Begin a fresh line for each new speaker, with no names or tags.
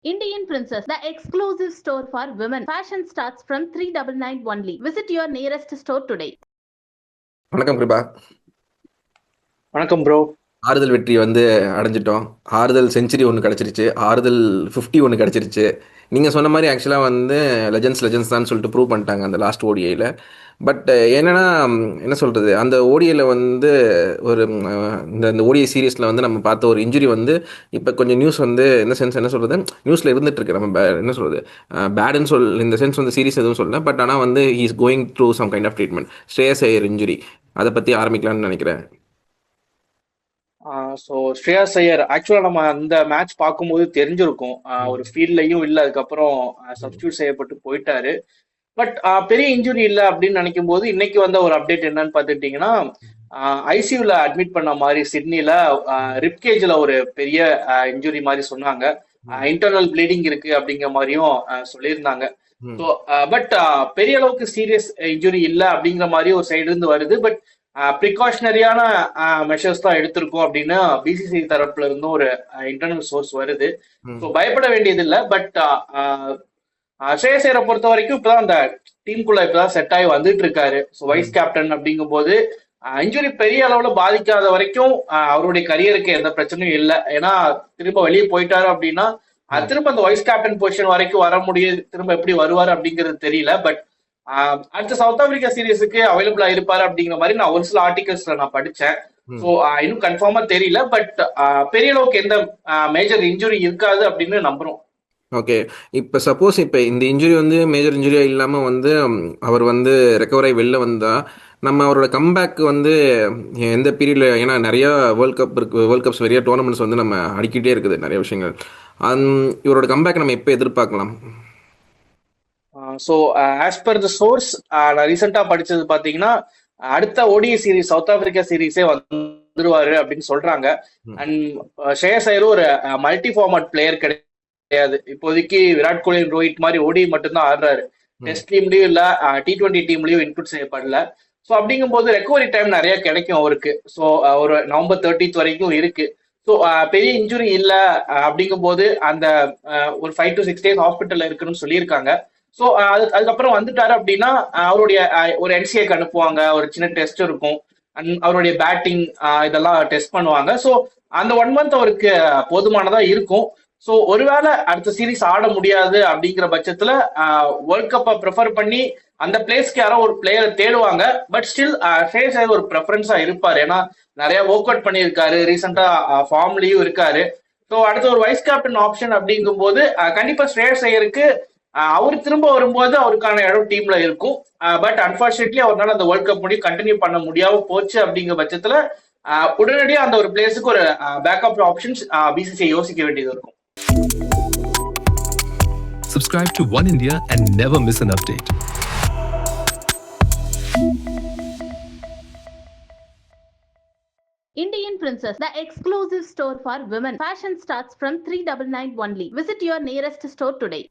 Indian Princess, the exclusive store for women. Fashion starts from 399 only. Visit your nearest store today.
வணக்கம் கிருபா.
வணக்கம் bro.
ஆறுதல் வெற்றி வந்து அடைஞ்சிட்டோம். ஆறுதல் செஞ்சுரி ஒன்று கிடச்சிருச்சு, ஆறுதல் 50 ஒன்று கிடச்சிருச்சு. நீங்கள் சொன்ன மாதிரி ஆக்சுவலாக வந்து லெஜண்ட்ஸ் தான் சொல்லிட்டு ப்ரூவ் பண்ணிட்டாங்க அந்த லாஸ்ட் ஓடிஐயில். பட் என்னென்னா, என்ன சொல்கிறது, அந்த ஓடிஐயில் வந்து ஒரு இந்த ஓடிஐ சீரீஸில் வந்து நம்ம பார்த்த ஒரு இன்ஜுரி வந்து இப்போ கொஞ்சம் நியூஸ் வந்து என்ன சென்ஸ் என்ன சொல்கிறது, நியூஸில் இருந்துகிட்ருக்கு. நம்ம என்ன சொல்கிறது, பேடுன்னு இந்த சென்ஸ் வந்து சீரியஸ் எதுவும் சொல்லலை. பட் ஆனால் வந்து he is going through some kind of treatment. Shreyas Iyer injury, அதை பற்றி ஆரம்பிக்கலாம்னு நினைக்கிறேன்.
ஸோ ஸ்ரேயாஸ் ஐயர் ஆக்சுவலாக நம்ம அந்த மேட்ச் பார்க்கும்போது தெரிஞ்சிருக்கும். ஒரு ஃபீல்ட்லையும் இல்லை, அதுக்கப்புறம் சப்ஸ்டியூட் செய்யப்பட்டு போயிட்டாரு. பட் பெரிய இன்ஜுரி இல்லை அப்படின்னு நினைக்கும் போது இன்னைக்கு வந்த ஒரு அப்டேட் என்னன்னு பார்த்துக்கிட்டிங்கன்னா, ஐசியூவில் அட்மிட் பண்ண மாதிரி சிட்னியில் ரிப்கேஜில் ஒரு பெரிய இன்ஜுரி மாதிரி சொன்னாங்க. இன்டர்னல் ப்ளீடிங் இருக்கு அப்படிங்கிற மாதிரியும் சொல்லியிருந்தாங்க. ஸோ பட் பெரிய அளவுக்கு சீரியஸ் இன்ஜுரி இல்லை அப்படிங்கிற மாதிரி ஒரு சைடு இருந்து வருது. பட் ப்ரிகாஷனரியான மெஷர்ஸ் தான் எடுத்திருக்கோம் அப்படின்னு பிசிசிஐ தரப்புல இருந்தும் ஒரு இன்டர்னல் சோர்ஸ் வருது. ஸோ பயப்பட வேண்டியது இல்லை. பட் ஸ்ரேயஸ் ஐயரை பொறுத்த வரைக்கும் இப்பதான் அந்த டீமுக்குள்ள இப்பதான் செட் ஆகி வந்துட்டு இருக்காரு. ஸோ வைஸ் கேப்டன் அப்படிங்கும் போது இன்ஜுரி பெரிய அளவுல பாதிக்காத வரைக்கும் அவருடைய கரியருக்கு எந்த பிரச்சனையும் இல்லை. ஏன்னா திரும்ப வெளியே போயிட்டாரு அப்படின்னா திரும்ப அந்த வைஸ் கேப்டன் பொசிஷன் வரைக்கும் வர முடியாது. திரும்ப எப்படி வருவாரு அப்படிங்கிறது தெரியல. பட் அடுத்த சவுத் ஆப்பிரிக்கா சீரீஸுக்கு அவைலபிளா இருப்பாரு அப்படிங்கிற மாதிரி நான் ஒரு சில ஆர்டிகல்ஸ்ல நான் படிச்சேன். ஸோ இன்னும் கன்ஃபார்மா தெரியல. பட் பெரிய அளவுக்கு எந்த மேஜர் இன்ஜுரி இருக்காது அப்படின்னு நம்புறோம்.
ஓகே, இப்போ சப்போஸ் இப்போ இந்த இன்ஜுரி வந்து மேஜர் இன்ஜுரியாக இல்லாமல் வந்து அவர் வந்து ரெக்கவர் ஆகி வெளில வந்தால் நம்ம அவரோட கம்பேக் வந்து எந்த பீரியடில், ஏன்னா நிறையா வேர்ல்ட் கப் இருக்குது, வேர்ல்ட் கப்ஸ் நிறைய டோர்னமெண்ட்ஸ் வந்து நம்ம அடிக்கிட்டே இருக்குது நிறைய விஷயங்கள். இவரோட கம்பேக் நம்ம எப்போ எதிர்பார்க்கலாம்?
So as per the source நான் ரீசெண்டாக படிச்சது பார்த்தீங்கன்னா, அடுத்த ஓடிஐ சீரீஸ் சவுத் ஆப்பிரிக்கா சீரீஸே வந்துருவாரு அப்படின்னு சொல்றாங்க. அண்ட் ஸ்ரேயஸ் ஐயரும் ஒரு மல்டி ஃபார்மட் பிளேயர் கிடையாது. இப்போதைக்கு விராட் கோலி, ரோஹித் மாதிரி ஓடிஐ மட்டும்தான் ஆடுறாரு. டெஸ்ட் டீம்லயும் இல்ல, T20 டீம்லயும் இன்க்ளூட் செய்யப்படல. ஸோ அப்படிங்கும் போது ரெக்கவரி டைம் நிறைய கிடைக்கும் அவருக்கு. ஸோ ஒரு நவம்பர் 30 வரைக்கும் இருக்கு. ஸோ பெரிய இன்ஜுரி இல்லை அப்படிங்கும் போது அந்த ஒரு 5 to 6 days ஹாஸ்பிட்டல்ல இருக்குன்னு சொல்லியிருக்காங்க. ஸோ அதுக்கப்புறம் வந்துட்டாரு அப்படின்னா அவருடைய ஒரு என்சிஏக்கு அனுப்புவாங்க, ஒரு சின்ன டெஸ்ட் இருக்கும், அவருடைய பேட்டிங் இதெல்லாம் டெஸ்ட் பண்ணுவாங்க. ஸோ அந்த 1 month அவருக்கு போதுமானதா இருக்கும். ஸோ ஒருவேளை அடுத்த சீரீஸ் ஆட முடியாது அப்படிங்கிற பட்சத்துல வேர்ல்ட் கப்பை ப்ரிஃபர் பண்ணி அந்த பிளேஸ்க்கு யாரோ ஒரு பிளேயரை தேடுவாங்க. பட் ஸ்டில் ஸ்ரேயஸ் ஐயர் ஒரு ப்ரெஃபரன்ஸா இருப்பாரு. ஏன்னா நிறைய ஒர்க் அவுட் பண்ணியிருக்காரு, ரீசெண்டா ஃபார்ம்லயும் இருக்காரு. ஸோ அடுத்த ஒரு வைஸ் கேப்டன் ஆப்ஷன் அப்படிங்கும் போது கண்டிப்பா ஸ்ரேயஸ் ஐயருக்கு அவர் திரும்ப வரும்போது அவருக்கான இடம் டீம்ல இருக்கும். பட் அன்பார்ச்சுனேட்லி அவரால் அந்த வேர்ல்ட் கப் முடியும் கண்டினியூ பண்ண முடியாம போச்சு அப்படிங்கிற பட்சத்துல உடனடியாக அந்த ஒரு பிளேஸுக்கு ஒரு பேக்கப் ஆப்ஷன்ஸ் பிசிசிஐ யோசிக்க வேண்டியது இருக்கும்.
Subscribe to One India and never miss an update.
Indian Princess, the exclusive store for women. Fashion starts from 399 only. Visit your nearest store today.